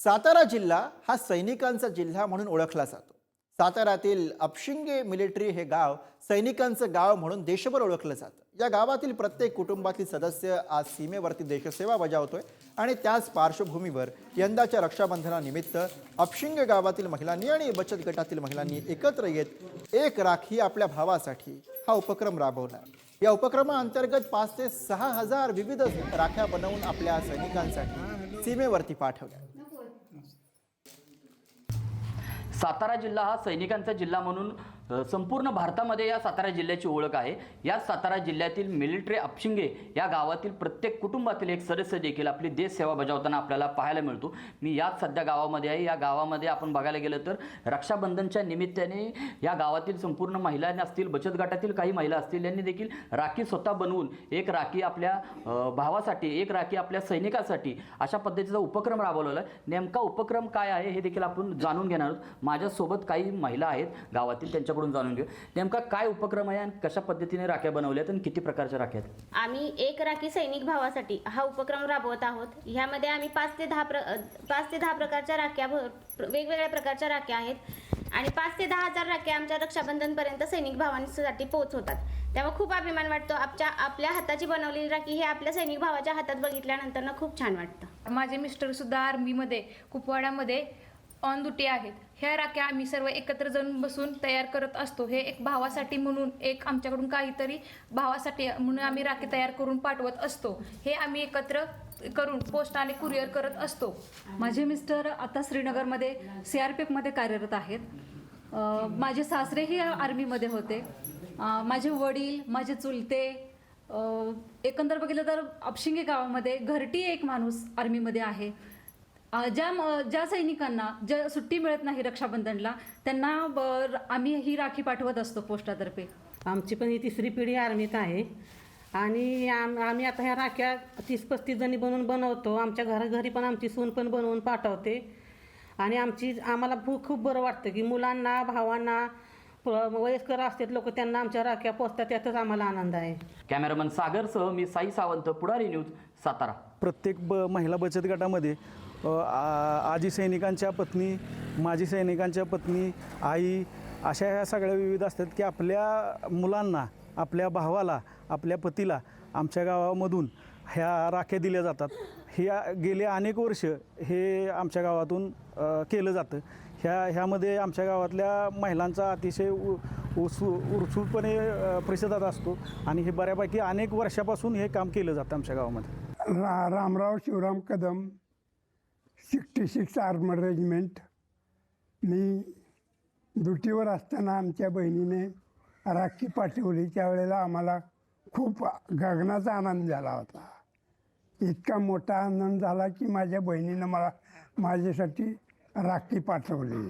सातारा जिल्हा हा सैनिकांचा जिल्हा म्हणून ओळखला जातो। साताऱ्यातील अपशिंगे मिलिटरी हे गाव सैनिकांचं गाव म्हणून देशभर ओळखलं जातं। या गावातील प्रत्येक कुटुंबातील सदस्य आज सीमेवरती देशसेवा बजावतोय आणि त्याच पार्श्वभूमीवर यंदाच्या रक्षाबंधनानिमित्त अपशिंगे गावातील महिलांनी आणि बचत गटातील महिलांनी एकत्र येत एक राखी आपल्या भावासाठी हा उपक्रम राबवला। या उपक्रमाअंतर्गत 5 ते 6 हजार विविध राख्या बनवून आपल्या सैनिकांसाठी सीमेवरती पाठवल्या। सातारा जिल्हा हा सैनिकांचा जिल्हा म्हणून संपूर्ण भारतामध्ये या सातारा जिल्ह्याची ओळख आहे। या सातारा जिल्ह्यातील मिलिटरी अपशिंगे या गावातील प्रत्येक कुटुंबातील एक सदस्य देखील आपली देश सेवा बजावताना आपल्याला पाहायला मिळतो। मी याच सध्या गावामध्ये आहे। या गावामध्ये आपण बघायला गेलं तर रक्षाबंधनच्या निमित्ताने या गावातील संपूर्ण महिला असतील, बचत गटातील काही महिला असतील, यांनी देखील राखी स्वतः बनवून एक राखी आपल्या भावासाठी, एक राखी आपल्या सैनिकासाठी अशा पद्धतीचा उपक्रम राबवलेला आहे। नेमका उपक्रम काय आहे हे देखील आपण जाणून घेणार आहोत। माझ्यासोबत काही महिला आहेत गावातील, त्यांच्याकडून जाणून घेऊ नेमका काय उपक्रम आहे आणि कशा पद्धतीने राख्या बनवल्यात आणि किती प्रकारच्या राख्या आहेत। आम्ही एक राखी सैनिक भावासाठी हा उपक्रम राबवत आहोत। ह्यामध्ये आम्ही 5 ते 10 प्रकारच्या राख्या, वेगवेगळ्या प्रकारच्या राख्या आहेत आणि 5 ते 10 हजार राख्या आमच्या रक्षाबंधनपर्यंत सैनिक भावांसाठी पोहोचवतात। तेव्हा खूप अभिमान वाटतो। आपल्या हाताची बनवलेली राखी हे आपल्या सैनिक भावाच्या हातात बघितल्यानंतर खूप छान वाटतं। माझे मिस्टर सुद्धा आर्मीमध्ये कुपवाडामध्ये ऑन ड्युटी आहेत। ह्या राख्या आम्ही सर्व एकत्र जाऊन बसून तयार करत असतो। हे एक भावासाठी म्हणून, एक आमच्याकडून काहीतरी भावासाठी म्हणून आम्ही राखी तयार करून पाठवत असतो। हे आम्ही एकत्र करून पोस्ट आणि कुरिअर करत असतो। माझे मिस्टर आता श्रीनगरमध्ये CRPF मध्ये कार्यरत आहेत। माझे सासरेही आर्मीमध्ये होते। माझे वडील, माझे चुलते, एकंदर बघितलं तर अपशिंगे गावामध्ये घरटी एक माणूस आर्मीमध्ये आहे। ज्या सैनिकांना ज्या सुट्टी मिळत नाही रक्षाबंधनला, त्यांना आम्ही ही राखी पाठवत असतो पोस्टातर्फे। आमची पण ही 3री पिढी आर्मीत आहे आणि आम्ही आता ह्या राख्या 30-35 जणी बनवतो। आमच्या घरी पण आमची सून पण बनवून पाठवते आणि आम्हाला खूप बरं वाटतं की मुलांना, भावांना, वयस्कर असतात लोक, त्यांना आमच्या राख्या पोचतात, यातच आम्हाला आनंद आहे। कॅमेरामन सागरसह मी साई सावंत, पुढारी न्यूज, सातारा। प्रत्येक महिला बचत गटामध्ये आजी सैनिकांच्या पत्नी, माजी सैनिकांच्या पत्नी, आई, अशा ह्या सगळ्या विविध असतात की आपल्या मुलांना, आपल्या भावाला, आपल्या पतीला आमच्या गावामधून ह्या राख्या दिल्या जातात। गेले अनेक वर्ष हे आमच्या गावातून केलं जातं। ह्यामध्ये आमच्या गावातल्या महिलांचा अतिशय उत्सुकपणे प्रतिसाद असतो आणि हे बऱ्यापैकी अनेक वर्षापासून हे काम केलं जातं आमच्या गावामध्ये। Ramrao Shivram Kadam, 66 armour regiment. मी ड्युटीवर असताना आमच्या बहिणीने राखी पाठवली, त्यावेळेला आम्हाला खूप गगनाचा आनंद झाला होता। इतका मोठा आनंद झाला की माझ्या बहिणीनं माझ्यासाठी राखी पाठवली।